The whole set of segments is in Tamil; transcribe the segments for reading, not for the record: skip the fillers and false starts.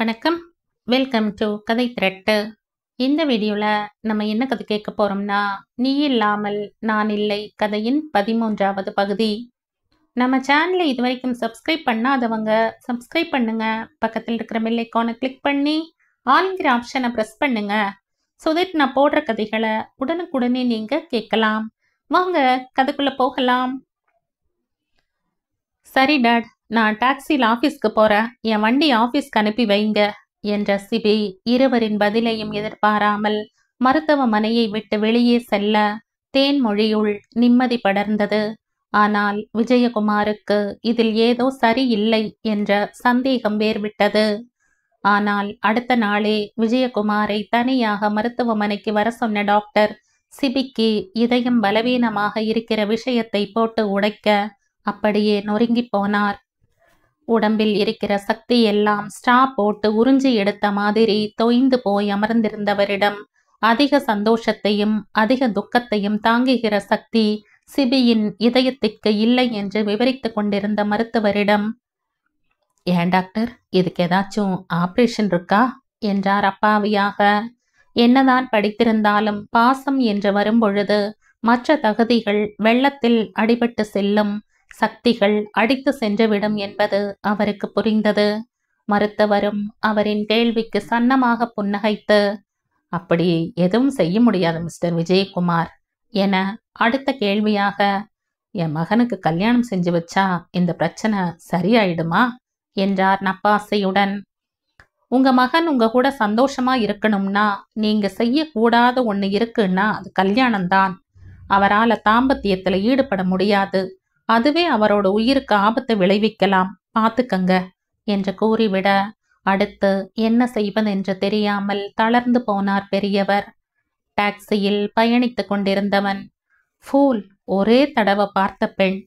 வணக்கம். வெல்கம் டு கதை திரட்டு. இந்த வீடியோவில் நம்ம என்ன கதை கேட்க போகிறோம்னா, நீ இல்லாமல் நான் இல்லை கதையின் 13வது பகுதி. நம்ம சேனலை இது வரைக்கும் சப்ஸ்கிரைப் பண்ணாதவங்க சப்ஸ்கிரைப் பண்ணுங்க. பக்கத்தில் இருக்கிற பெல் ஐக்கானை கிளிக் பண்ணி ஆல்ங்கிற ஆப்ஷனை ப்ரெஸ் பண்ணுங்க. ஸோ தட் நான் போடுற கதைகளை உடனுக்குடனே நீங்கள் கேட்கலாம். வாங்க கதைக்குள்ளே போகலாம். சரி டாட், நான் டாக்ஸியில் ஆஃபீஸ்க்கு போகிறேன். என் வண்டி ஆஃபீஸ்க்கு அனுப்பி வைங்க என்ற சிபி இருவரின் பதிலையும் எதிர்பாராமல் மருத்துவமனையை விட்டு வெளியே செல்ல தேன்மொழியுள் நிம்மதி படர்ந்தது. ஆனால் விஜயகுமாருக்கு இதில் ஏதோ சரியில்லை என்ற சந்தேகம் வேர்விட்டது. ஆனால் அடுத்த நாளே விஜயகுமாரை தனியாக மருத்துவமனைக்கு வர சொன்ன டாக்டர் சிபிக்கு இதயம் பலவீனமாக இருக்கிற விஷயத்தை போட்டு உடைக்க அப்படியே நொறுங்கி போனார். உடம்பில் இருக்கிற சக்தி எல்லாம் ஸ்டா போட்டு உறிஞ்சி எடுத்த மாதிரி தொய்ந்து போய் அமர்ந்திருந்தவரிடம் அதிக சந்தோஷத்தையும் அதிக துக்கத்தையும் தாங்குகிற சக்தி சிபியின் இதயத்திற்கு இல்லை என்று விவரித்து கொண்டிருந்த மருத்துவரிடம், ஏன் டாக்டர், இதுக்கு ஏதாச்சும் ஆப்ரேஷன் இருக்கா என்றார் அப்பாவியாக. என்னதான் படித்திருந்தாலும் பாசம் என்று வரும்பொழுது மற்ற தகுதிகள் வெள்ளத்தில் அடிபட்டு செல்லும், சக்திகள் அடித்து சென்றுவிடும் என்பது அவருக்கு புரிந்தது. மருத்துவரும் அவரின் கேள்விக்கு சன்னமாக புன்னகைத்து, அப்படி எதுவும் செய்ய முடியாது மிஸ்டர் விஜயகுமார் என அடுத்த கேள்வியாக, என் மகனுக்கு கல்யாணம் செஞ்சு வச்சா இந்த பிரச்சனை சரியாயிடுமா என்றார் நப்பாசையுடன். உங்க மகன் உங்க கூட சந்தோஷமா இருக்கணும்னா நீங்க செய்யக்கூடாத ஒன்று இருக்குன்னா அது கல்யாணம்தான். அவரால் தாம்பத்தியத்தில் ஈடுபட முடியாது. அதுவே அவரோட உயிருக்கு ஆபத்தை விளைவிக்கலாம், பார்த்துக்கங்க என்று கூறிவிட அடுத்து என்ன செய்வதென்று தெரியாமல் தளர்ந்து போனார் பெரியவர். டாக்ஸியில் பயணித்து கொண்டிருந்தவன், ஃபூல், ஒரே தடவை பார்த்த பெண்,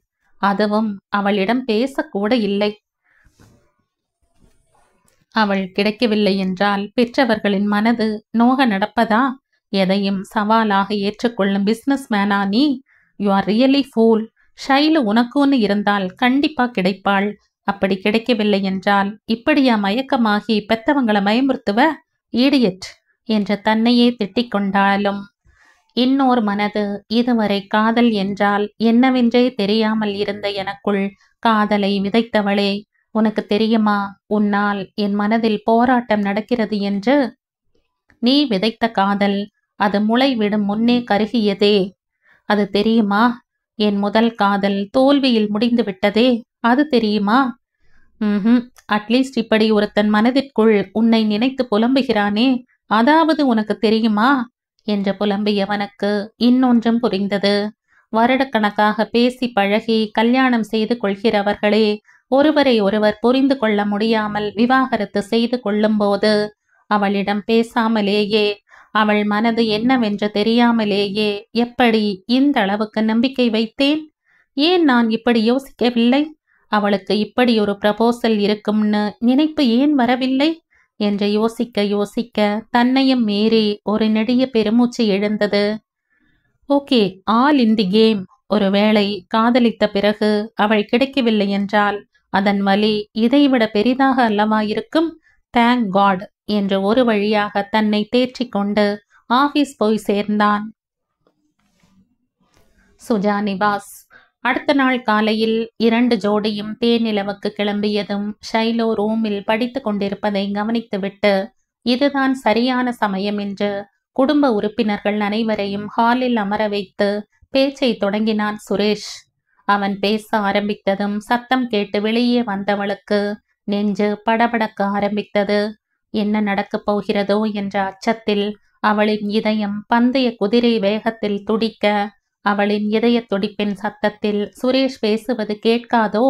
அதுவும் அவளிடம் பேசக்கூட இல்லை. அவள் கிடைக்கவில்லை என்றால் பெற்றவர்களின் மனது நோக நடப்பதா? எதையும் சவாலாக ஏற்றுக்கொள்ளும் பிஸ்னஸ் மேனா நீ? You are really fool. Shailu உனக்குன்னு இருந்தால் கண்டிப்பா கிடைப்பாள். அப்படி கிடைக்கவில்லை என்றால் இப்படியா மயக்கமாகி பெத்தவங்களை பயமுறுத்துவ? ஈடியட் என்று தன்னையே திட்டிக் கொண்டாலும் இன்னொரு மனது இதுவரை காதல் என்றால் என்னவென்றே தெரியாமல் இருந்த எனக்குள் காதலை விதைத்தவளே, உனக்கு தெரியுமா, உன்னால் என் மனதில் போராட்டம் நடக்கிறது என்று? நீ விதைத்த காதல் அது முளை விடும் முன்னே கருகியதே, அது தெரியுமா? என் முதல் காதல் தோல்வியில் முடிந்து விட்டதே, அது தெரியுமா? அட்லீஸ்ட் இப்படி ஒருத்தன் மனதிற்குள் உன்னை நினைத்து புலம்புகிறானே, அதாவது உனக்கு தெரியுமா என்று புலம்பியவனுக்கு இன்னொன்றும் புரிந்தது. வருடக்கணக்காக பேசி பழகி கல்யாணம் செய்து கொள்கிறவர்களே ஒருவரை ஒருவர் புரிந்து கொள்ள முடியாமல் விவாகரத்து செய்து கொள்ளும்போது அவளிடம் பேசாமலேயே, அவள் மனது என்னவென்று தெரியாமலேயே எப்படி இந்த அளவுக்கு நம்பிக்கை வைத்தேன்? ஏன் நான் இப்படி யோசிக்கவில்லை? அவளுக்கு இப்படி ஒரு ப்ரபோசல் இருக்கும்னு நினைப்பு ஏன் வரவில்லை என்று யோசிக்க யோசிக்க தன்னையும் மீறி ஒரு நெடிய பெருமூச்சு எழுந்தது. Okay, all in the game. ஒருவேளை காதலித்த பிறகு அவள் கிடைக்கவில்லை என்றால் அதன் வலி இதைவிட பெரிதாக அல்லவா இருக்கும்? தேங்க் காட் என்று ஒரு வழியாக தன்னை தேற்றி கொண்டு ஆபீஸ் போய் சேர்ந்தான். சுஜா நிவாஸ். அடுத்த நாள் காலையில் 2 ஜோடியும் தேனிலவுக்கு கிளம்பியதும் ஷைலோ ரூமில் படித்து கொண்டிருப்பதை கவனித்துவிட்டு இதுதான் சரியான சமயம் என்று குடும்ப உறுப்பினர்கள் அனைவரையும் ஹாலில் அமர வைத்து பேச்சை தொடங்கினான் சுரேஷ். அவன் பேச ஆரம்பித்ததும் சத்தம் கேட்டு வெளியே வந்தவளுக்கு நெஞ்சு படபடக்க ஆரம்பித்தது. என்ன நடக்கப் போகிறதோ என்ற அச்சத்தில் அவளின் இதயம் பந்தய குதிரை வேகத்தில் துடிக்க, அவளின் இதய துடிப்பின் சத்தத்தில் சுரேஷ் பேசுவது கேட்காதோ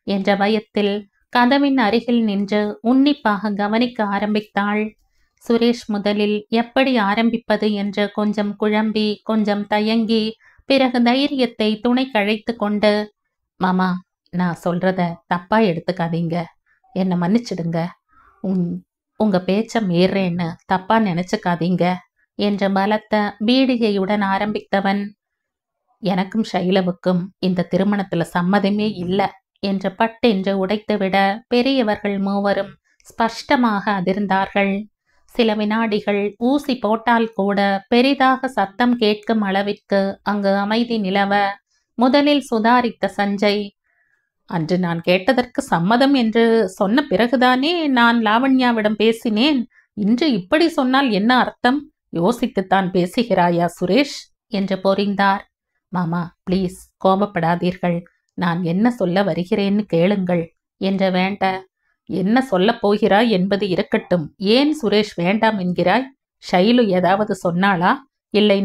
என்ற பயத்தில் கதவின் அருகில் நின்று உன்னிப்பாக கவனிக்க ஆரம்பித்தாள். சுரேஷ் முதலில் எப்படி ஆரம்பிப்பது என்று கொஞ்சம் குழம்பி கொஞ்சம் தயங்கி பிறகு தைரியத்தை துணை கழைத்து கொண்டு, மாமா, நான் சொல்றத தப்பா எடுத்துக்காதீங்க, என்னை மன்னிச்சிடுங்க, உங்க பேச்ச மீறேன்னு தப்பா நினைச்சுக்காதீங்க என்ற பலத்த பீடிகையுடன் ஆரம்பித்தவன், எனக்கும் ஷைலவுக்கும் இந்த திருமணத்துல சம்மதமே இல்லை என்று பட்டென்று உடைத்துவிட பெரியவர்கள் மூவரும் ஸ்பஷ்டமாக அதிர்ந்தார்கள். சில வினாடிகள் ஊசி போட்டால் கூட பெரிதாக சத்தம் கேட்கும் அளவிற்கு அங்கு அமைதி நிலவ, முதலில் சுதாரித்த சஞ்சய், அன்று நான் கேட்டதற்கு சம்மதம் என்று சொன்ன பிறகுதானே நான் லாவண்யாவிடம் பேசினேன். இன்று இப்படி சொன்னால் என்ன அர்த்தம்? யோசித்துத்தான் பேசுகிறாயா சுரேஷ் என்று பொறிந்தார். மாமா, ப்ளீஸ் கோபப்படாதீர்கள். நான் என்ன சொல்ல வருகிறேன்னு கேளுங்கள் என்று வேண்ட. என்ன சொல்லப் போகிறாய் என்பது இருக்கட்டும். ஏன் சுரேஷ் வேண்டாம் என்கிறாய்? ஷைலு ஏதாவது சொன்னாளா? இல்லை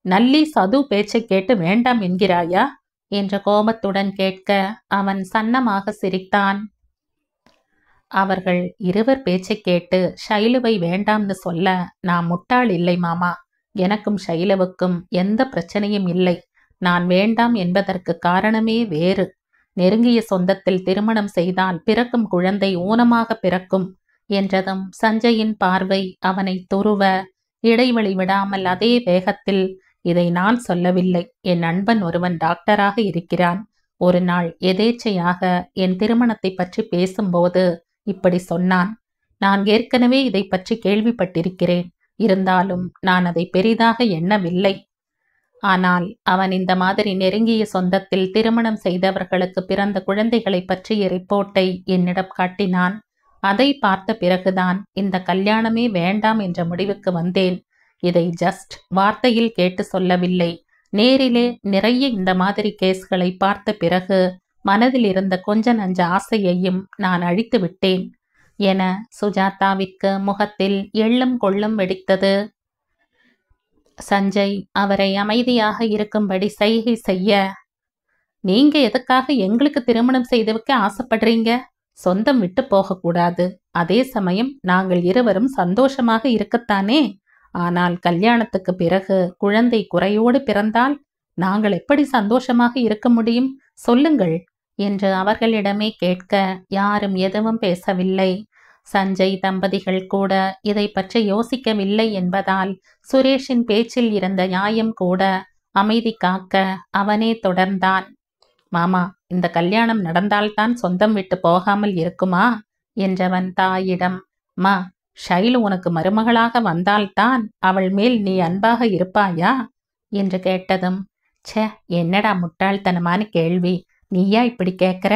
நல்லி சது பேச்சை கேட்டு வேண்டாம் என்கிறாயா என்ற கோபத்துடன் கேட்க அவன் சன்னமாக சிரித்தான். அவர்கள் இருவர் பேச்சை கேட்டு ஷைலுவை வேண்டாம்னு சொல்ல நான் முட்டாள் இல்லை மாமா. எனக்கும் ஷைலுவுக்கும் எந்த பிரச்சனையும் இல்லை. நான் வேண்டாம் என்பதற்கு காரணமே வேறு. நெருங்கிய சொந்தத்தில் திருமணம் செய்தால் பிறக்கும் குழந்தை ஊனமாக பிறக்கும் என்றதும் சஞ்சயின் பார்வை அவனை துருவ, இடைவெளி விடாமல் அதே வேகத்தில், இதை நான் சொல்லவில்லை. என் நண்பன் ஒருவன் டாக்டராக இருக்கிறான். ஒரு நாள் எதேச்சையாக என் திருமணத்தை பற்றி பேசும்போது இப்படி சொன்னான். நான் ஏற்கனவே இதை பற்றி கேள்விப்பட்டிருக்கிறேன். இருந்தாலும் நான் அதை பெரிதாக எண்ணவில்லை. ஆனால் அவன் இந்த மாதிரி நெருங்கிய சொந்தத்தில் திருமணம் செய்தவர்களுக்கு பிறந்த குழந்தைகளை பற்றிய ரிப்போர்ட்டை என்னிடம் காட்டினான். அதை பார்த்த பிறகுதான் இந்த கல்யாணமே வேண்டாம் என்ற முடிவுக்கு வந்தேன். இதை ஜஸ்ட் வார்த்தையில் கேட்டு சொல்லவில்லை. நேரிலே நிறைய இந்த மாதிரி கேஸ்களை பார்த்த பிறகு மனதில் இருந்த கொஞ்ச நஞ்ச ஆசையையும் நான் அழித்து விட்டேன் என சுஜாதாவிற்கு முகத்தில் எள்ளும் கொள்ளும் வெடித்தது. சஞ்சய் அவரை அமைதியாக இருக்கும்படி சைகை செய்ய, நீங்க எதுக்காக எங்களுக்கு திருமணம் செய்து வைக்க ஆசைப்படுறீங்க? சொந்தம் விட்டு போகக்கூடாது. அதே சமயம் நாங்கள் இருவரும் சந்தோஷமாக இருக்கத்தானே. ஆனால் கல்யாணத்துக்கு பிறகு குழந்தை குறையோடு பிறந்தால் நாங்கள் எப்படி சந்தோஷமாக இருக்க முடியும்? சொல்லுங்கள் என்று அவர்களிடமே கேட்க யாரும் எதுவும் பேசவில்லை. சஞ்சய் தம்பதிகள் கூட இதை பற்றி யோசிக்கவில்லை என்பதால் சுரேஷின் பேச்சில் இருந்த நியாயம் கூட அமைதி காக்க அவனே தொடர்ந்தான். மாமா, இந்த கல்யாணம் நடந்தால்தான் சொந்தம் விட்டு போகாமல் இருக்குமா என்றவன் தாயிடம். மா, ஷைலு உனக்கு மருமகளாக வந்தால்தான் அவள் மேல் நீ அன்பாக இருப்பாயா என்று கேட்டதும், ச்சே, என்னடா முட்டாள்தனமான கேள்வி. நீயா இப்படி கேட்கிற?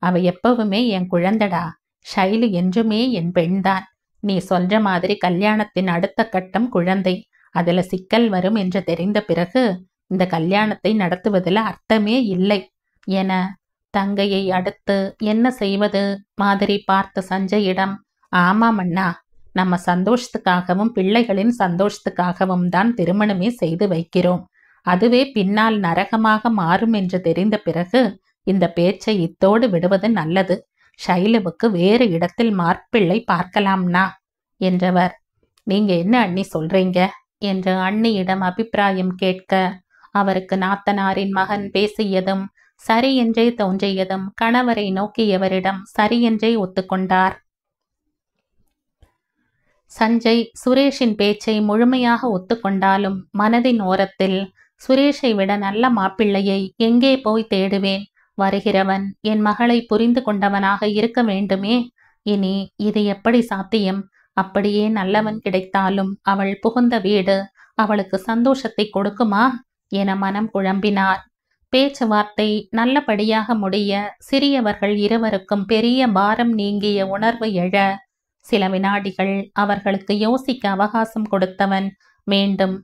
அவ எப்பவுமே என் குழந்தடா. ஷைலு என்றுமே என் பெண்தான். நீ சொல்ற மாதிரி கல்யாணத்தின் அடுத்த கட்டம் குழந்தை. அதுல சிக்கல் வரும் என்று தெரிந்த பிறகு இந்த கல்யாணத்தை நடத்துவதில் அர்த்தமே இல்லை என தங்கையை அடுத்து என்ன செய்வது மாதிரி பார்த்த சஞ்சயிடம், ஆமாம் அண்ணா, நம்ம சந்தோஷத்துக்காகவும் பிள்ளைகளின் சந்தோஷத்துக்காகவும் தான் திருமணமே செய்து வைக்கிறோம். அதுவே பின்னால் நரகமாக மாறும் என்று தெரிந்த பிறகு இந்த பேச்சை இத்தோடு விடுவது நல்லது. ஷைலுவுக்கு வேறு இடத்தில் மார்பிள்ளை பார்க்கலாம்னா என்றவர். நீங்க என்ன அண்ணி சொல்றீங்க என்று அண்ணியிடம் அபிப்பிராயம் கேட்க, அவருக்கு நாத்தனாரின் மகன் பேசியதும் சரியென்றே தோன்றியதும் கணவரை நோக்கியவரிடம் சரியென்றே ஒத்துக்கொண்டார். சஞ்சய் சுரேஷின் பேச்சை முழுமையாக ஒத்துக்கொண்டாலும் மனதின் ஓரத்தில், சுரேஷை விட நல்ல மாப்பிள்ளையை எங்கே போய் தேடுவேன்? வருகிறவன் என் மகளை புரிந்து கொண்டவனாக இருக்க வேண்டுமே. இனி இது எப்படி சாத்தியம்? அப்படியே நல்லவன் கிடைத்தாலும் அவள் புகுந்த வீடு அவளுக்கு சந்தோஷத்தை கொடுக்குமா என மனம் குழம்பினார். பேச்சுவார்த்தை நல்லபடியாக முடிய சிறியவர்கள் இருவருக்கும் பெரிய பாரம் நீங்கிய உணர்வு எழ, சில வினாடிகள் அவர்களுக்கு யோசிக்க அவகாசம் கொடுத்தவன் மீண்டும்,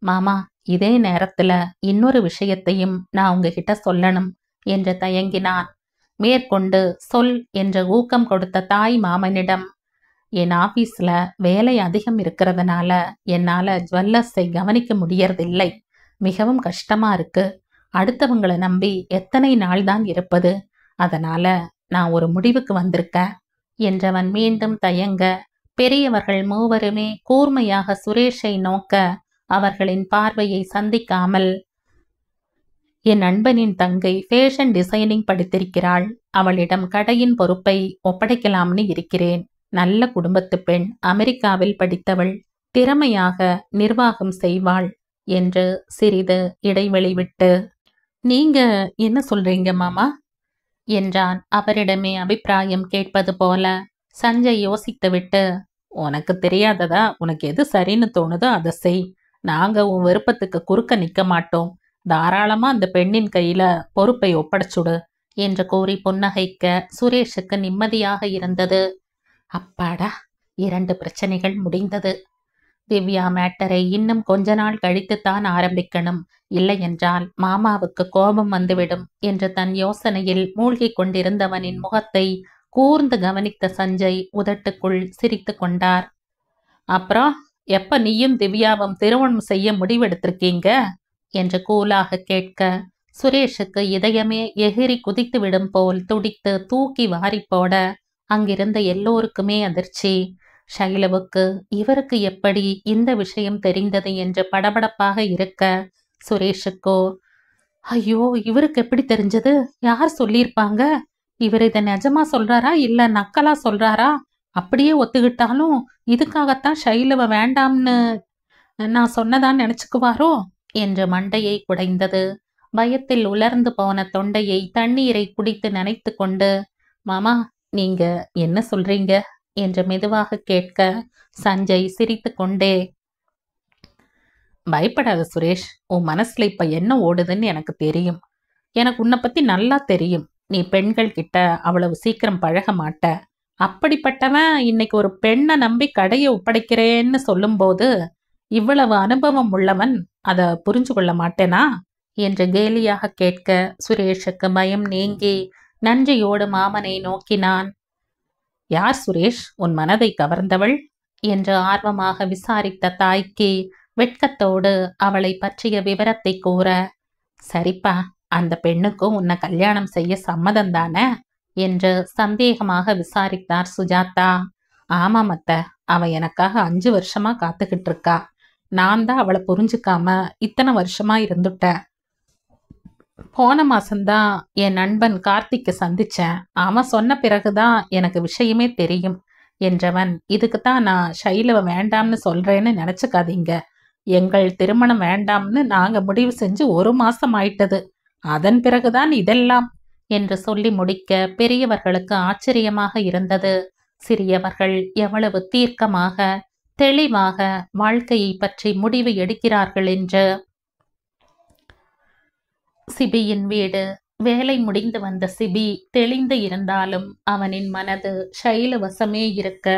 மாமா, இதே நேரத்துல இன்னொரு விஷயத்தையும் நான் உங்ககிட்ட சொல்லணும் என்று தயங்கினான். மேற்கொண்டு சொல் என்று ஊக்கம் கொடுத்த தாய் மாமனிடம், என் ஆபீஸ்ல வேலை அதிகம் இருக்கிறதுனால என்னால ஜுவல்லர்ஸை கவனிக்க முடியறதில்லை. மிகவும் கஷ்டமா இருக்கு. அடுத்தவங்களை நம்பி எத்தனை நாள் தான் இருப்பது? அதனால நான் ஒரு முடிவுக்கு வந்திருக்கேன் என்றவன் மீண்டும் தயங்க, பெரியவர்கள் மூவருமே கூர்மையாக சுரேஷை நோக்க அவர்களின் பார்வையை சந்திக்காமல், என் நண்பனின் தங்கை ஃபேஷன் டிசைனிங் படித்திருக்கிறாள். அவளிடம் கடையின் பொறுப்பை ஒப்படைக்கலாம்னு இருக்கிறேன். நல்ல குடும்பத்து பெண், அமெரிக்காவில் படித்தவள், திறமையாக நிர்வாகம் செய்வாள் என்று சிறிது இடைவெளி விட்டு, நீங்க என்ன சொல்றீங்க மாமா என்றான் அவரிடமே அபிப்பிராயம் கேட்பது போல. சஞ்சய் யோசித்துவிட்டு, உனக்கு தெரியாததா? உனக்கு எது சரின்னு தோணுதோ அதை செய். நாங்க உன் விருப்பத்துக்கு குறுக்க நிக்க மாட்டோம். தாராளமா அந்த பெண்ணின் கையில பொறுப்பை ஒப்படைச்சுடு என்று கூறி புன்னகைக்க சுரேஷுக்கு நிம்மதியாக இருந்தது. அப்பாடா, 2 பிரச்சனைகள் முடிந்தது. திவ்யா மேட்டரை இன்னும் கொஞ்ச நாள் கழித்துத்தான் ஆரம்பிக்கணும், இல்லையென்றால் மாமாவுக்கு கோபம் வந்துவிடும் என்று தன் யோசனையில் மூழ்கிக் கொண்டிருந்தவனின் முகத்தை கூர்ந்து கவனித்த சஞ்சய் உதட்டுக்குள் சிரித்து கொண்டார். அப்புறம் எப்ப நீயும் திவ்யாவும் திருமணம் செய்ய முடிவெடுத்திருக்கீங்க என்று கூலாக கேட்க சுரேஷுக்கு இதயமே எகிரி குதித்துவிடும் போல் துடித்து தூக்கி வாரி போட அங்கிருந்த எல்லோருக்குமே அதிர்ச்சி. ஷைலவுக்கு இவருக்கு எப்படி இந்த விஷயம் தெரிந்தது என்று படபடப்பாக இருக்க, சுரேஷுக்கோ ஐயோ, இவருக்கு எப்படி தெரிஞ்சது? யார் சொல்லியிருப்பாங்க? இவர் இதை நிஜமா சொல்றாரா இல்ல நக்கலா சொல்றாரா? அப்படியே ஒத்துக்கிட்டாலும் இதுக்காகத்தான் ஷைலவ வேண்டாம்னு நான் சொன்னதான் நினைச்சுக்குவாரோ என்று மண்டையை குடைந்தது. பயத்தில் உலர்ந்து போன தொண்டையை தண்ணீரை குடித்து நினைத்து கொண்டு, மாமா நீங்க என்ன சொல்றீங்க என்று மெதுவாக கேட்க சஞ்சய் சிரித்து கொண்டே, பயப்படாத சுரேஷ், உன் மனசுல இப்ப என்ன ஓடுதுன்னு எனக்கு தெரியும். எனக்கு உன்னை பத்தி நல்லா தெரியும். நீ பெண்கள் கிட்ட அவ்வளவு சீக்கிரம் பழக மாட்ட. அப்படிப்பட்டவன் இன்னைக்கு ஒரு பெண்ணை நம்பி கடையை ஒப்படைக்கிறேன்னு சொல்லும்போது இவ்வளவு அனுபவம் உள்ளவன் அதை புரிஞ்சு கொள்ள மாட்டேனா என்று கேலியாக கேட்க சுரேஷுக்கு பயம் நீங்கி நன்றியோடு மாமனை நோக்கினான். யார் சுரேஷ் உன் மனதை கவர்ந்தவள் என்று ஆர்வமாக விசாரித்த தாய்க்கு வெட்கத்தோடு அவளை பற்றிய விவரத்தை கூற, சரிப்பா, அந்த பெண்ணுக்கும் உன்னை கல்யாணம் செய்ய சம்மதம் தானே என்று சந்தேகமாக விசாரித்தார் சுஜாதா. ஆமாம் அத்தை, அவ எனக்காக 5 வருஷமா காத்துக்கிட்டு இருக்கா. நான் தான் அவளை புரிஞ்சுக்காம இத்தனை வருஷமா இருந்துட்டேன். போன மாசம்தான் என் நண்பன் கார்த்திக்கு சந்திச்சேன். அவன் சொன்ன பிறகுதான் எனக்கு விஷயமே தெரியும் என்றவன், இதுக்குத்தான் நான் ஷைலவ வேண்டாம்னு சொல்றேன்னு நினைச்சுக்காதீங்க. எங்கள் திருமணம் வேண்டாம்னு நாங்க முடிவு செஞ்சு 1 மாசம் ஆயிட்டது. அதன் பிறகுதான் இதெல்லாம் என்று சொல்லி முடிக்க பெரியவர்களுக்கு ஆச்சரியமாக இருந்தது. சிறியவர்கள் எவ்வளவு தீர்க்கமாக தெளிவாக வாழ்க்கையை பற்றி முடிவு எடுக்கிறார்கள் என்று. சிபியின் வீடு. வேலை முடிந்து வந்த சிபி தெளிந்து இருந்தாலும் அவனின் மனது ஷைல வசமே இருக்க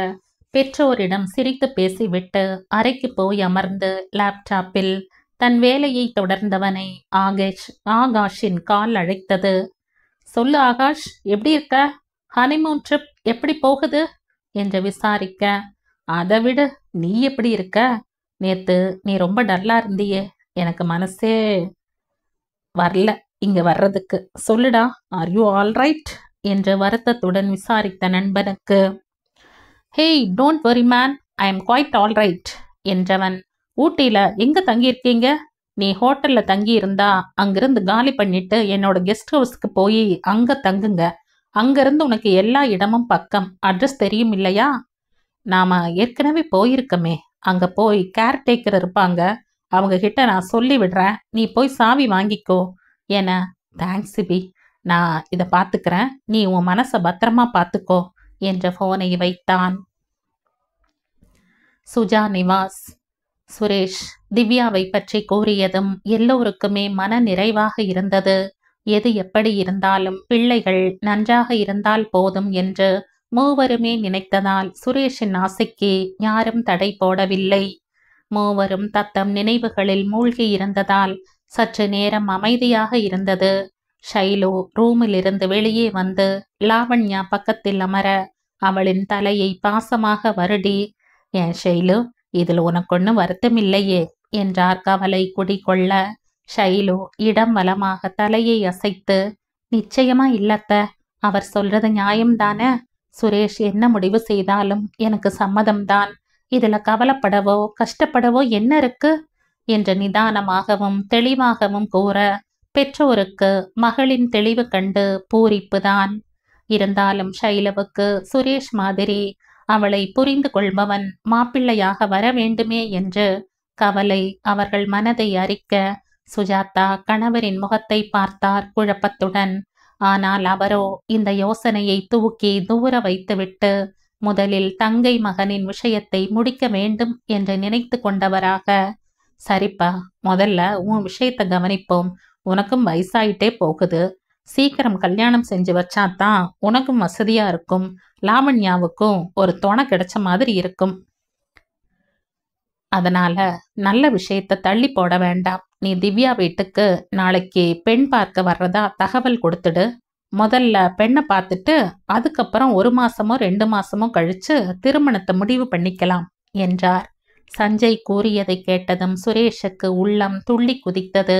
பெற்றோரிடம் சிரித்து பேசிவிட்டு அறைக்கு போய் அமர்ந்து லேப்டாப்பில் தன் வேலையை தொடர்ந்தவனை ஆகாஷின் கால் அழைத்தது. சொல்லு ஆகாஷ், எப்படி இருக்க? ஹனிமூன் ட்ரிப் எப்படி போகுது என்று விசாரிக்க, அதை விட நீ எப்படி இருக்க? நேத்து நீ ரொம்ப டல்லா இருந்தியே, எனக்கு மனசே வரல இங்க வர்றதுக்கு. சொல்லுடா, ஆர் யூ ஆல் ரைட் என்று வருத்தத்துடன் விசாரித்த நண்பனுக்கு, hey don't worry man, I am quite all right என்றவன், ஊட்டியில எங்க தங்கியிருக்கீங்க? நீ ஹோட்டல்ல தங்கி இருந்தா அங்கிருந்து காலி பண்ணிட்டு என்னோட கெஸ்ட் ஹவுஸ்க்கு போய் அங்க தங்குங்க. அங்கிருந்து உனக்கு எல்லா இடமும் பக்கம். அட்ரஸ் தெரியும் இல்லையா? நாம ஏற்கனவே போயிருக்கமே. அங்க போய் கேர்டேக்கர் இருப்பாங்க, அவங்க கிட்ட நான் சொல்லி விடுறேன். நீ போய் சாவி வாங்கிக்கோ என. தேங்க்ஸ் சிபி, நான் இதை பார்த்துக்கிறேன். நீ உன் மனசை பத்திரமா பார்த்துக்கோ என்ற போனை வைத்தான். சுஜா நிவாஸ். சுரேஷ் திவ்யாவை பற்றி கூறியதும் எல்லோருக்குமே மன நிறைவாக இருந்தது. எது எப்படி இருந்தாலும் பிள்ளைகள் நன்றாக இருந்தால் போதும் என்று மூவருமே நினைத்ததால் சுரேஷின் ஆசைக்கு யாரும் தடை போடவில்லை. மூவரும் தத்தம் நினைவுகளில் மூழ்கி இருந்ததால் சற்று நேரம் அமைதியாக இருந்தது. ஷைலு ரூமிலிருந்து வெளியே வந்து லாவண்யா பக்கத்தில் அமர அவளின் தலையை பாசமாக வருடி, ஏன் ஷைலு, இதில் உனக்கொன்னு வருத்தமில்லையே என்றார் கவலை குடிகொள்ள. ஷைலு இடம் வலமாக தலையை அசைத்து, நிச்சயமா இல்லத்த, அவர் சொல்றது நியாயம்தானே. சுரேஷ் என்ன முடிவு செய்தாலும் எனக்கு சம்மதம்தான். இதுல கவலைப்படவோ கஷ்டப்படவோ என்ன இருக்கு என்று நிதானமாகவும் தெளிவாகவும் கூற பெற்றோருக்கு மகளின் தெளிவு கண்டு பூரிப்புதான். இருந்தாலும் ஷைலவுக்கு சுரேஷ் மாதிரி அவளை புரிந்து கொள்பவன் மாப்பிள்ளையாக வர வேண்டுமே என்று கவலை அவர்கள் மனதை அரிக்க சுஜாதா கணவரின் முகத்தை பார்த்தார் குழப்பத்துடன். ஆனால் அவரோ இந்த யோசனையை தூக்கி தூர வைத்துவிட்டு முதலில் தங்கை மகனின் விஷயத்தை முடிக்க வேண்டும் என்று நினைத்து கொண்டவராக, சரிப்பா, முதல்ல உன் விஷயத்தை கவனிப்போம். உனக்கும் வயசாயிட்டே போகுது. சீக்கிரம் கல்யாணம் செஞ்சு வச்சாதான் உனக்கும் வசதியா இருக்கும். லாவண்யாவுக்கும் ஒரு துணை கிடைச்ச மாதிரி இருக்கும். அதனால நல்ல விஷயத்த தள்ளி போட வேண்டாம். நீ திவ்யா வீட்டுக்கு நாளைக்கு பெண் பார்க்க வர்றதா தகவல் கொடுத்துடு. முதல்ல பெண்ணை பார்த்துட்டு அதுக்கப்புறம் 1 மாசமோ 2 மாசமோ கழிச்சு திருமணத்தை முடிவு பண்ணிக்கலாம் என்றார். சஞ்சய் கூறியதை கேட்டதும் சுரேஷுக்கு உள்ளம் துள்ளி குதித்தது.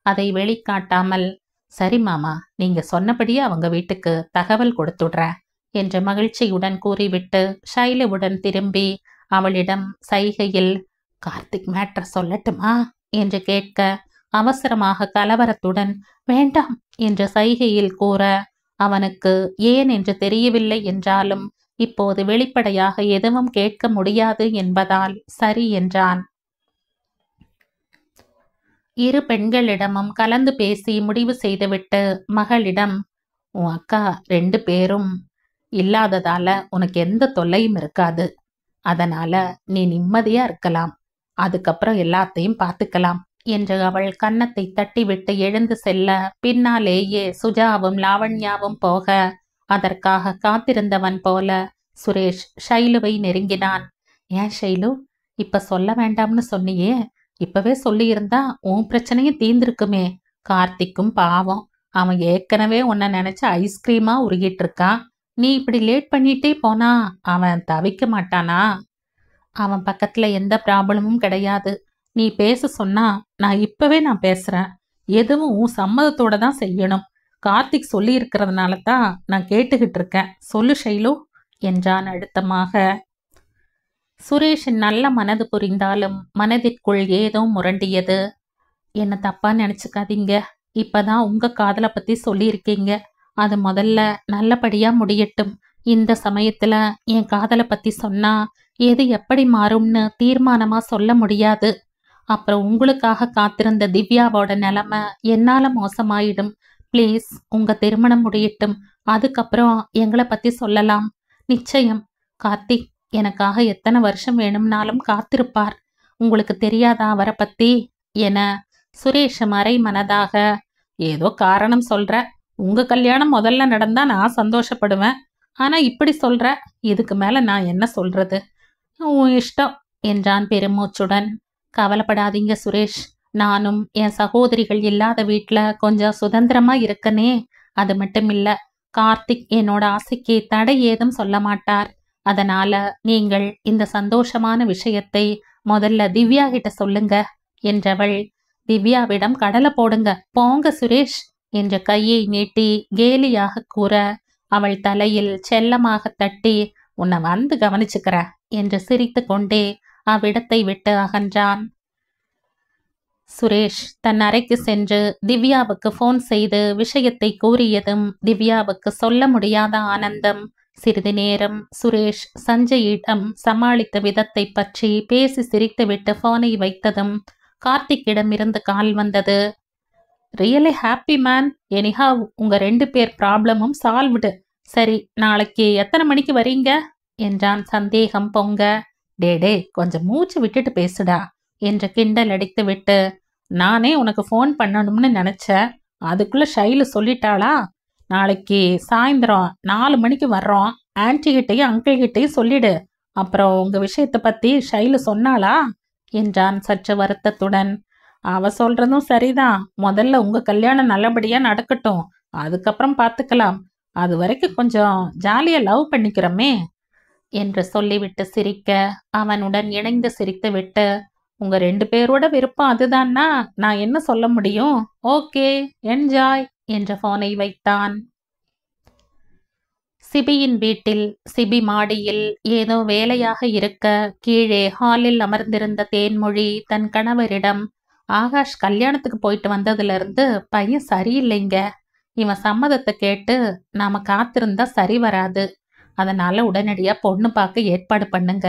அதை வெளிக்காட்டாமல், சரி மாமா, நீங்க சொன்னபடியே அவங்க வீட்டுக்கு தகவல் கொடுத்துடுற என்று மகிழ்ச்சியுடன் கூறிவிட்டு ஷைலுவுடன் திரும்பி அவளிடம் சைகையில், கார்த்திக் மேட்டர் சொல்லட்டுமா என்று கேட்க, அவசரமாக கலவரத்துடன் வேண்டாம் என்று சைகையில் கூற, அவனுக்கு ஏன் என்று தெரியவில்லை என்றாலும் இப்போது வெளிப்படையாக எதுவும் கேட்க முடியாது என்பதால் சரி என்றான். இரு பெண்களிடமும் கலந்து பேசி முடிவு செய்துவிட்டு மகளிடம், உன் அக்கா 2 பேரும் இல்லாததால உனக்கு எந்த தொல்லையும் இருக்காது. அதனால நீ நிம்மதியா இருக்கலாம். அதுக்கப்புறம் எல்லாத்தையும் பார்த்துக்கலாம் என்று அவள் கன்னத்தை தட்டிவிட்டு எழுந்து செல்ல, பின்னாலேயே சுஜாவும் லாவண்யாவும் போக, அதற்காக காத்திருந்தவன் போல சுரேஷ் ஷைலுவை நெருங்கினான். ஏன் ஷைலு, இப்ப சொல்ல வேண்டாம்னு சொன்னியே, இப்பவே சொல்லியிருந்தா உன் பிரச்சனையும் தீர்ந்திருக்குமே. கார்த்திக்கும் பாவம், அவன் ஏற்கனவே உன்னை நினைச்சு ஐஸ்கிரீமா உருகிட்டு இருக்கான். நீ இப்படி லேட் பண்ணிட்டே போனா அவன் தவிக்க மாட்டானா? அவன் பக்கத்துல எந்த ப்ராப்ளமும் கிடையாது. நீ பேச சொன்னா நான் பேசுறேன். எதுவும் உன் சம்மதத்தோட தான் செய்யணும். கார்த்திக் சொல்லி இருக்கிறதுனால தான் நான் கேட்டுக்கிட்டு இருக்கேன். சொல்லு ஷைலு என்றான் அழுத்தமாக. சுரேஷின் நல்ல மனது புரிந்தாலும் மனதிற்குள் ஏதோ முரண்டியது. என்ன தப்பா நினைச்சுக்காதீங்க. இப்பதான் உங்க காதலை பத்தி சொல்லியிருக்கீங்க. அது முதல்ல நல்லபடியா முடியட்டும். இந்த சமயத்துல என் காதலை பத்தி சொன்னா எது எப்படி மாறும்னு தீர்மானமா சொல்ல முடியாது. அப்புறம் உங்களுக்காக காத்திருந்த திவ்யாவோட நிலைமை என்னால மோசமாயிடும். ப்ளீஸ், உங்க திருமணம் முடியட்டும். அதுக்கப்புறம் எங்களை பத்தி சொல்லலாம். நிச்சயம். கார்த்திக் எனக்காக எத்தனை வருஷம் வேணும்னாலும் காத்திருப்பார். உங்களுக்கு தெரியாதா அவரை பத்தி என சுரேஷ் மறை மனதாக, ஏதோ காரணம் சொல்ற. உங்க கல்யாணம் முதல்ல நடந்தா நான் சந்தோஷப்படுவேன். ஆனா இப்படி சொல்ற, இதுக்கு மேல நான் என்ன சொல்றது? உன் இஷ்டம் என்றான் பெருமூச்சுடன். கவலைப்படாதீங்க சுரேஷ், நானும் என் சகோதரிகள் இல்லாத வீட்டுல கொஞ்சம் சுதந்திரமா இருக்கனே. அது மட்டும் இல்ல, கார்த்திக் என்னோட ஆசைக்கு தடை ஏதும் சொல்ல மாட்டார். அதனால நீங்கள் இந்த சந்தோஷமான விஷயத்தை முதல்ல திவ்யா கிட்ட சொல்லுங்க என்றவள், திவ்யாவிடம் கடலை போடுங்க போங்க சுரேஷ் என்ற கையை நீட்டி கேலியாக கூற, அவள் தலையில் செல்லமாக தட்டி, உன்னை வந்து கவனிச்சுக்கிற என்று சிரித்து கொண்டே அவ்விடத்தை விட்டு அகன்றான். சுரேஷ் தன் அறைக்கு சென்று திவ்யாவுக்கு போன் செய்து விஷயத்தை கூறியதும் திவ்யாவுக்கு சொல்ல முடியாத ஆனந்தம். சிறிது நேரம் சுரேஷ் சஞ்சயிடம் சமாளித்த விதத்தை பற்றி பேசி சிரித்துவிட்டு போனை வைத்ததும் கார்த்திக்கிடமிருந்து கால் வந்தது. Really happy man. எனிஹாவ், உங்க 2 பேர் ப்ராப்ளமும் சால்வ்டு. சரி, நாளைக்கு எத்தனை மணிக்கு வரீங்க என்றான் சந்தேகம் பொங்க. டே கொஞ்சம் மூச்சு விட்டுட்டு பேசுடா என்று கிண்டல் அடித்து விட்டு, நானே உனக்கு ஃபோன் பண்ணணும்னு நினைச்சேன். அதுக்குள்ள ஷைலு சொல்லிட்டாளா? நாளைக்கு சாயந்தரம் 4 மணிக்கு வர்றோம். ஆன்டி கிட்டையும் அங்கிள் கிட்டையும் சொல்லிடு. அப்புறம் உங்க விஷயத்தை பத்தி ஷைலு சொன்னாளா என்றான் சற்று வருத்தத்துடன். அவ சொல்றதும் சரிதான். முதல்ல உங்க கல்யாணம் நல்லபடியா நடக்கட்டும். அதுக்கப்புறம் பார்த்துக்கலாம். அது வரைக்கும் கொஞ்சம் ஜாலியா லவ் பண்ணிக்கிறோமே என்று சொல்லிவிட்டு சிரிக்க, அவனுடன் இணைந்து சிரித்து விட்டு, உங்க 2 பேரோட விருப்பம் அதுதான்னா நான் என்ன சொல்ல முடியும்? ஓகே, என்ஜாய் என்ற போனை வைத்தான். சிபியின் வீட்டில் சிபி மாடியில் ஏதோ வேலையாக இருக்க, கீழே ஹாலில் அமர்ந்திருந்த தேன்மொழி தன் கணவரிடம், ஆகாஷ் கல்யாணத்துக்கு போயிட்டு வந்ததுல இருந்து பையன் சரியில்லைங்க. இவன் சம்மதத்தை கேட்டு நாம காத்திருந்தா சரி வராது. அதனால உடனடியா பொண்ணு பார்க்க ஏற்பாடு பண்ணுங்க.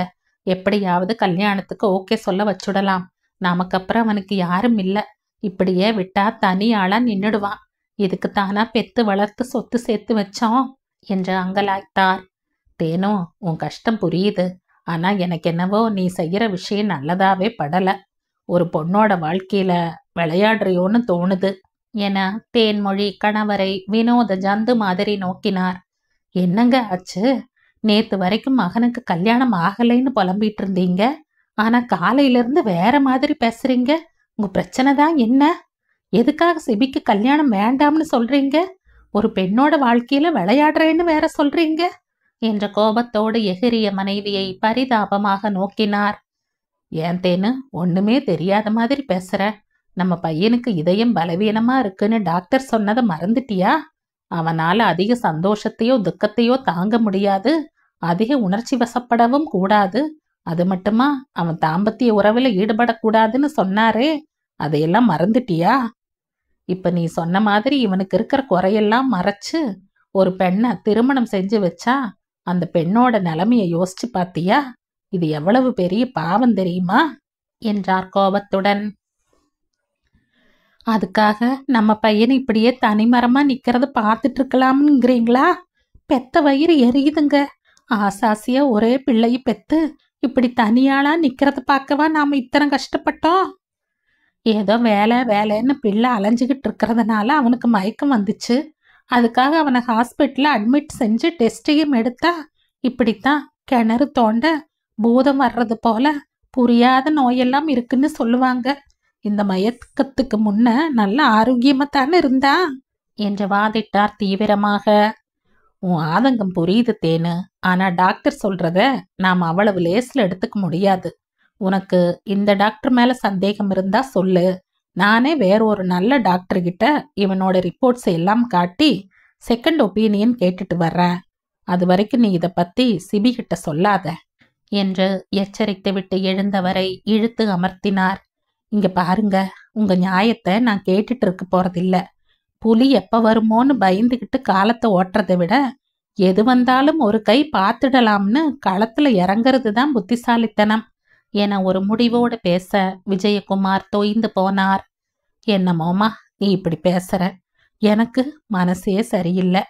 எப்படியாவது கல்யாணத்துக்கு ஓகே சொல்ல வச்சுடலாம். நமக்கு அப்புறம் அவனுக்கு யாரும் இல்ல. இப்படியே விட்டா தனி ஆளா நின்னுடுவான். இதுக்கு தானா பெத்து வளர்த்து சொத்து சேர்த்து வச்சோம் என்று அங்கலாய்த்தார். தேனோ, உன் கஷ்டம் புரியுது. ஆனா எனக்கு என்னவோ நீ செய்யற விஷயம் நல்லதாவே படல. ஒரு பொண்ணோட வாழ்க்கையில விளையாடுறியோன்னு தோணுது என தேன்மொழி கணவரை வினோத ஜந்து மாதிரி நோக்கினார். என்னங்க ஆச்சு? நேத்து வரைக்கும் மகனுக்கு கல்யாணம் ஆகலைன்னு புலம்பிட்டு இருந்தீங்க. ஆனா காலையில இருந்து வேற மாதிரி பேசுறீங்க. உங்க பிரச்சனை தான் என்ன? எதுக்காக சிபிக்கு கல்யாணம் வேண்டாம்னு சொல்றீங்க? ஒரு பெண்ணோட வாழ்க்கையில விளையாடுறேன்னு வேற சொல்றீங்க என்ற கோபத்தோடு எகிரிய மனைவியை பரிதாபமாக நோக்கினார். ஏன் தேனு, ஒண்ணுமே தெரியாத மாதிரி பேசுற? நம்ம பையனுக்கு இதயம் பலவீனமா இருக்குன்னு டாக்டர் சொன்னதை மறந்துட்டியா? அவனால அதிக சந்தோஷத்தையோ துக்கத்தையோ தாங்க முடியாது. அதிக உணர்ச்சி வசப்படவும் கூடாது. அது மட்டுமா, அவன் தாம்பத்திய உறவுல ஈடுபடக்கூடாதுன்னு சொன்னாரே, அதையெல்லாம் மறந்துட்டியா? இப்ப நீ சொன்ன மாதிரி இவனுக்கு இருக்கிற குறையெல்லாம் மறைச்சு ஒரு பெண்ணை திருமணம் செஞ்சு வச்சா அந்த பெண்ணோட நிலைமைய யோசிச்சு பாத்தியா? இது எவ்வளவு பெரிய பாவம் தெரியுமா என்றார் கோபத்துடன். அதுக்காக நம்ம பையன் இப்படியே தனிமரமா நிக்கிறத பார்த்துட்டு இருக்கலாம்ங்கிறீங்களா? பெத்த வயிறு எரியுதுங்க. ஆசாசியா ஒரே பிள்ளையை பெத்து இப்படி தனியாளா நிக்கிறத பார்க்கவா நாம இத்தனை கஷ்டப்பட்டோம்? ஏதோ வேலை வேலைன்னு பிள்ளை அலைஞ்சுக்கிட்டு இருக்கிறதுனால அவனுக்கு மயக்கம் வந்துச்சு. அதுக்காக அவனை ஹாஸ்பிட்டல்ல அட்மிட் செஞ்சு டெஸ்டையும் எடுத்தா இப்படித்தான் கிணறு தோண்ட பூதம் வர்றது போல புரியாத நோயெல்லாம் இருக்குன்னு சொல்லுவாங்க. இந்த மயக்கத்துக்கு முன்ன நல்ல ஆரோக்கியமா தானே இருந்தா என்று வாதிட்டார் தீவிரமாக. உன் ஆதங்கம் புரியுது தேனு. ஆனா டாக்டர் சொல்றத நாம் அவ்வளவு லேஸ்ல எடுத்துக்க முடியாது. உனக்கு இந்த டாக்டர் மேல சந்தேகம் இருந்தா சொல்லு. நானே வேற ஒரு நல்ல டாக்டர் கிட்ட இவனோட ரிப்போர்ட்ஸ் எல்லாம் காட்டி செகண்ட் ஒப்பீனியன் கேட்டுட்டு வர்றேன். அது வரைக்கும் நீ இதை பத்தி சிபி கிட்ட சொல்லாத என்று எச்சரித்து விட்டு எழுந்தவரை இழுத்து அமர்த்தினார். இங்க பாருங்க, உங்க நியாயத்தை நான் கேட்டுட்டு இருக்க போறதில்ல. புலி எப்ப வருமோன்னு பயந்துகிட்டு காலத்தை ஓட்டுறதை விட எது வந்தாலும் ஒரு கை பார்த்துடலாம்னு களத்துல இறங்கிறது தான் புத்திசாலித்தனம் என ஒரு முடிவோடு பேச விஜயகுமார் தொய்ந்து போனார். என்னமோமா நீ இப்படி பேசுற, எனக்கு மனசே சரியில்லை.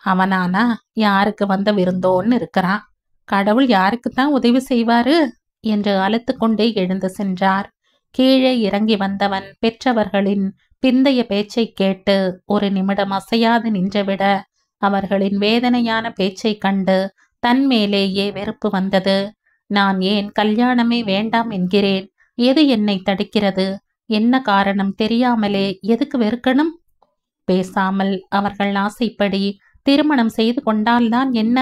அவனானா யாருக்கு வந்த விருந்தோன்னு இருக்கிறான். கடவுள் யாருக்குத்தான் உதவி செய்வாரு என்று அழுத்து கொண்டே எழுந்து சென்றார். கீழே இறங்கி வந்தவன் பெற்றவர்களின் பிந்தைய பேச்சை கேட்டு ஒரு நிமிடம் அசையாது நின்றுவிட அவர்களின் வேதனையான பேச்சை கண்டு தன் மேலேயே வெறுப்பு வந்தது. நான் ஏன் கல்யாணமே வேண்டாம் என்கிறேன்? எது என்னை தடுக்கிறது? என்ன காரணம் தெரியாமலே எதுக்கு வெறுக்கணும்? பேசாமல் அவர்கள் ஆசைப்படி திருமணம் செய்து கொண்டால்தான் என்ன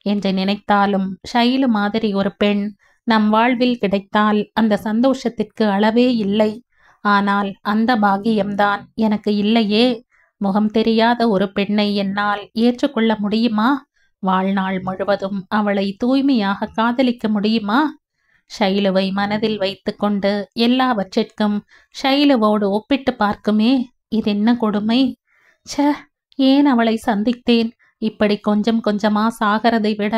என்று நினைத்தாலும் ஷைலு மாதிரி ஒரு பெண் நம் வாழ்வில் கிடைத்தால் அந்த சந்தோஷத்திற்கு அளவே இல்லை. ஆனால் அந்த பாக்கியம்தான் எனக்கு இல்லையே. முகம் தெரியாத ஒரு பெண்ணை என்னால் ஏற்றுக்கொள்ள முடியுமா? வாழ்நாள் முழுவதும் அவளை தூய்மையாக காதலிக்க முடியுமா? ஷைலுவை மனதில் வைத்து கொண்டு எல்லாவற்றிற்கும் ஷைலுவோடு ஒப்பிட்டு பார்க்குமே, இது என்ன கொடுமை! ச்ச, ஏன் அவளை சந்தித்தேன்? இப்படி கொஞ்சம் கொஞ்சமா சாகிறதை விட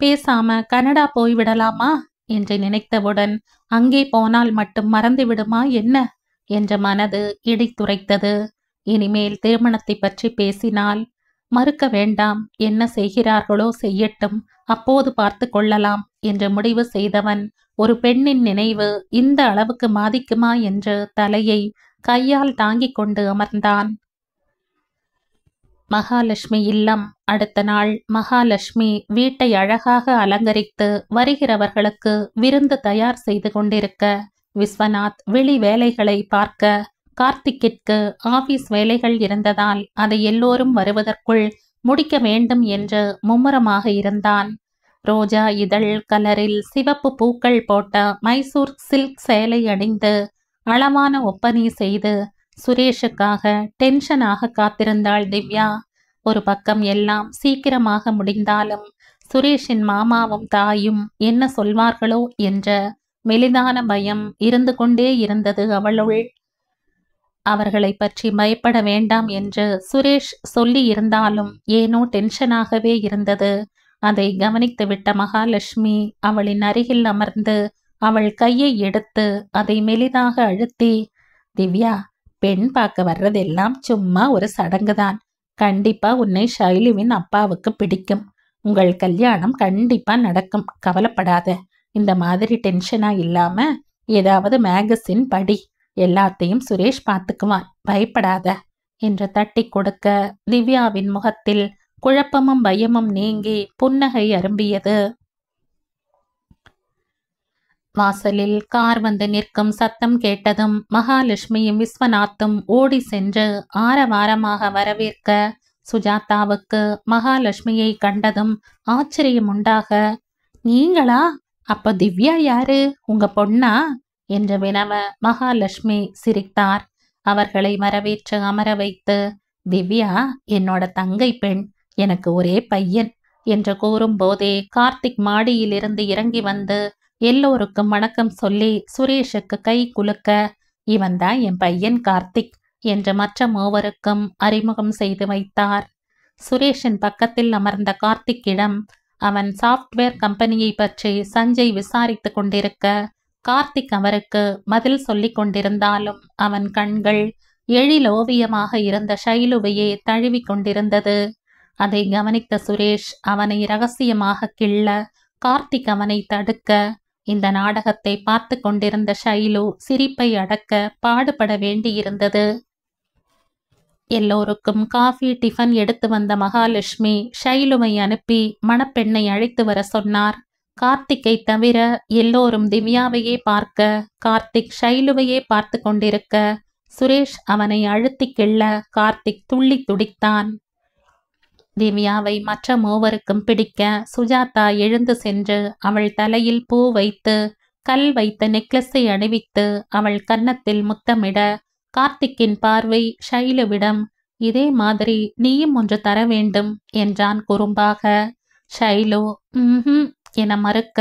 பேசாம கனடா போய்விடலாமா என்று நினைத்தவுடன் அங்கே போனால் மட்டும் மறந்து விடுமா என்ன என்ற மனது இடித்துரைத்தது. இனிமேல் திருமணத்தை பற்றி பேசினால் மறுக்க வேண்டாம், என்ன செய்கிறார்களோ செய்யட்டும், அப்போது பார்த்து கொள்ளலாம் என்று முடிவு செய்தவன் ஒரு பெண்ணின் நினைவு இந்த அளவுக்கு பாதிக்குமா என்று தலையை கையால் தாங்கிக் கொண்டு அமர்ந்தான். மகாலட்சுமி இல்லம். அடுத்த நாள் மகாலட்சுமி வீட்டை அழகாக அலங்கரித்து வருகிறவர்களுக்கு விருந்து தயார் செய்து கொண்டிருக்க விஸ்வநாத் வெளி வேலைகளை பார்க்க கார்த்திக்கிற்கு ஆபீஸ் வேலைகள் இருந்ததால் அதை எல்லோரும் வருவதற்குள் முடிக்க வேண்டும் என்று மும்முரமாக இருந்தான். ரோஜா இதழ் கலரில் சிவப்பு பூக்கள் போட்ட மைசூர் சில்க் சேலை அணிந்து அளவான ஒப்பனை செய்து சுரேஷுக்காக டென்ஷனாக காத்திருந்தாள் திவ்யா. ஒரு பக்கம் எல்லாம் சீக்கிரமாக முடிந்தாலும் சுரேஷின் மாமாவும் தாயும் என்ன சொல்வார்களோ என்ற மெலிதான பயம் இருந்து கொண்டே இருந்தது அவளுள். அவர்களை பற்றி பயப்பட வேண்டாம் என்று சுரேஷ் சொல்லி இருந்தாலும் ஏனோ டென்ஷனாகவே இருந்தது. அதை கவனித்துவிட்ட மகாலட்சுமி அவளின் அருகில் அமர்ந்து அவள் கையை எடுத்து அதை மெலிதாக அழுத்தி, திவ்யா, பெண் பார்க்க வர்றதெல்லாம் சும்மா ஒரு சடங்குதான். கண்டிப்பா உன்னை ஷைலுவின் அப்பாவுக்கு பிடிக்கும். உங்கள் கல்யாணம் கண்டிப்பா நடக்கும், கவலைப்படாத. இந்த மாதிரி டென்ஷனா இல்லாம ஏதாவது மேகசின் படி, எல்லாத்தையும் சுரேஷ் பார்த்துக்குவான், பயப்படாத என்று தட்டி கொடுக்க திவ்யாவின் முகத்தில் குழப்பமும் பயமும் நீங்கி புன்னகை அரும்பியது. வாசலில் கார் வந்து நிற்கும் சத்தம் கேட்டதும் மகாலட்சுமியும் விஸ்வநாத்தும் ஓடி சென்று ஆரவாரமாக வரவேற்க, சுஜாதாவுக்கு மகாலட்சுமியை கண்டதும் ஆச்சரியம் உண்டாக, நீங்களா? அப்ப திவ்யா யாரு, உங்க பொண்ணா என்று வினவ மகாலட்சுமி சிரித்தார். அவர்களை வரவேற்று அமர வைத்து, திவ்யா என்னோட தங்கை பெண், எனக்கு ஒரே பையன் என்று கூறும்போதே கார்த்திக் மாடியிலிருந்து இறங்கி வந்து எல்லோருக்கும் வணக்கம் சொல்லி சுரேஷுக்கு கை குலுக்க, இவன்தான் என் பையன் கார்த்திக் என்று மற்ற மூவருக்கும் அறிமுகம் செய்து வைத்தார். சுரேஷின் பக்கத்தில் அமர்ந்த கார்த்திக்கிடம் அவன் சாஃப்ட்வேர் கம்பெனியை பற்றி சஞ்சய் விசாரித்து கொண்டிருக்க, கார்த்திக் அவருக்கு பதில் சொல்லிக் கொண்டிருந்தாலும் அவன் கண்கள் எழிலோவியமாக இருந்த ஷைலுவையே தழுவி கொண்டிருந்தது. அதை கவனித்த சுரேஷ் அவனை இரகசியமாக கிள்ள, கார்த்திக் அவனை தடுக்க, இந்த நாடகத்தை பார்த்து கொண்டிருந்த ஷைலு சிரிப்பை அடக்க பாடுபட வேண்டியிருந்தது. எல்லோருக்கும் காஃபி டிஃபன் எடுத்து வந்த மகாலட்சுமி ஷைலுவை அனுப்பி மணப்பெண்ணை அழைத்து வர சொன்னார். கார்த்திக்கை தவிர எல்லோரும் திவ்யாவையே பார்க்க, கார்த்திக் ஷைலுவையே பார்த்து கொண்டிருக்க, சுரேஷ் அவனை அழுத்தி கிள்ள கார்த்திக் துள்ளி துடித்தான். திவ்யாவை மற்ற மூவருக்கும் பிடிக்க சுஜாதா எழுந்து சென்று அவள் தலையில் பூ வைத்து கல் வைத்த நெக்லஸை அணிவித்து அவள் கன்னத்தில் முத்தமிட, கார்த்திக்கின் பார்வை ஷைலுவிடம், இதே மாதிரி நீயும் ஒன்று தர வேண்டும் என்றான் குறும்பாக. ஷைலு என மறுக்க,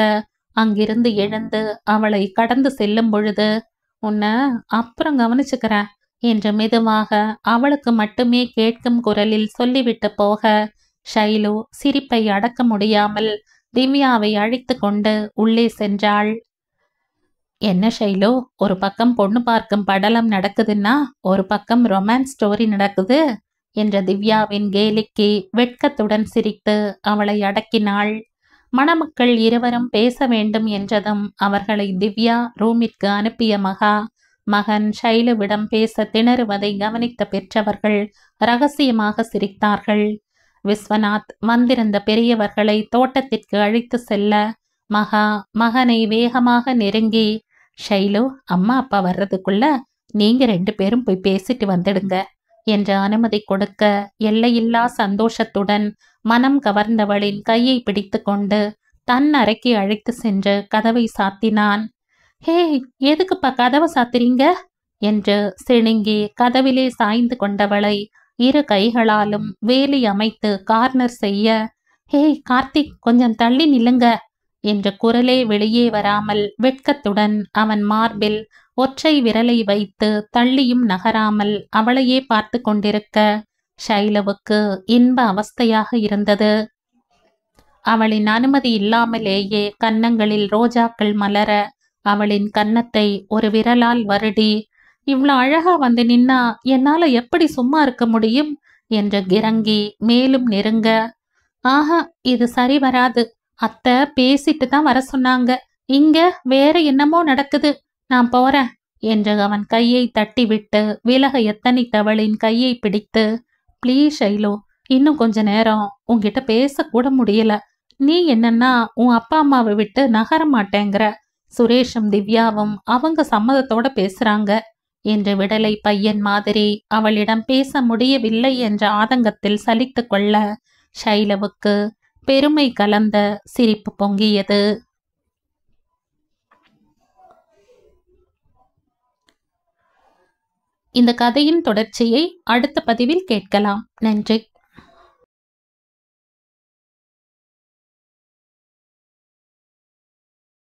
அங்கிருந்து எழுந்து அவளை கடந்து செல்லும் பொழுது, உன்னை அப்புறம் கவனிச்சுக்கிறேன் என்று மெதுவாக அவளுக்கு மட்டுமே கேட்கும் குரலில் சொல்லிவிட்டு போக, ஷைலு சிரிப்பை அடக்க முடியாமல் திவ்யாவை அழைத்து கொண்டு உள்ளே சென்றாள். என்ன ஷைலு, ஒரு பக்கம் பொண்ணு பார்க்கும் படலம் நடக்குதுன்னா ஒரு பக்கம் ரொமான்ஸ் ஸ்டோரி நடக்குது என்ற திவ்யாவின் கேலிக்கு வெட்கத்துடன் சிரித்து அவளை அடக்கினாள். மணமக்கள் இருவரும் பேச வேண்டும் என்றதும் அவர்களை திவ்யா ரூமிற்கு அனுப்பிய மகன் ஷைலுவிடம் பேச திணறுவதை கவனித்த பெற்றவர்கள் ரகசியமாக சிரித்தார்கள். விஸ்வநாத் வந்திருந்த பெரியவர்களை தோட்டத்திற்கு அழைத்து செல்ல, மகனை வேகமாக நெருங்கி, ஷைலு, அம்மா அப்பா வர்றதுக்குள்ள நீங்க 2 பேரும் போய் பேசிட்டு வந்துடுங்க என்று அனுமதி கொடுக்க, எல்லையில்லா சந்தோஷத்துடன் மனம் கவர்ந்தவளின் கையை பிடித்து கொண்டு தன் அறைக்கு அழைத்து சென்று கதவை சாத்தினான். ஹே, எதுக்குப்பா கதவை சாத்துறீங்க என்று சிணுங்கி கதவிலே சாய்ந்து கொண்டவளை இரு கைகளாலும் வேலி அமைத்து கார்னர் செய்ய, ஹே கார்த்திக், கொஞ்சம் தள்ளி நில்லுங்க என்ற குரலே வெளியே வராமல் வெட்கத்துடன் அவன் மார்பில் ஒற்றை விரலை வைத்து தள்ளியும் நகராமல் அவளையே பார்த்து கொண்டிருக்க ஷைலுவுக்கு இன்ப அவஸ்தையாக இருந்தது. அவளின் அனுமதி இல்லாமலேயே கன்னங்களில் ரோஜாக்கள் மலர அவளின் கன்னத்தை ஒரு விரலால் வருடி, இவ்வளோ அழகா வந்து நின்னா என்னால எப்படி சும்மா இருக்க முடியும் என்று கிறங்கி மேலும் நெருங்க, ஆஹா, இது சரி வராது, அத்தை பேசிட்டு தான் வர சொன்னாங்க, இங்க வேற என்னமோ நடக்குது, நான் போறேன் என்று அவன் கையை தட்டிவிட்டு விலக எத்தனித்தவளின் கையை பிடித்து, ப்ளீஸ் ஷைலு, இன்னும் கொஞ்ச நேரம் உன்கிட்ட பேசக்கூட முடியல, நீ என்னன்னா உன் அப்பா அம்மாவை விட்டு நகர மாட்டேங்கிற, சுரேஷும் திவ்யாவும் அவங்க சம்மதத்தோட பேசுறாங்க என்று விடலை பையன் மாதிரி அவளிடம் பேச முடியவில்லை என்ற ஆதங்கத்தில் சலித்து கொள்ள ஷைலுவுக்கு பெருமை கலந்த சிரிப்பு பொங்கியது. இந்த கதையின் தொடர்ச்சியை அடுத்த பதிவில் கேட்கலாம். நன்றி.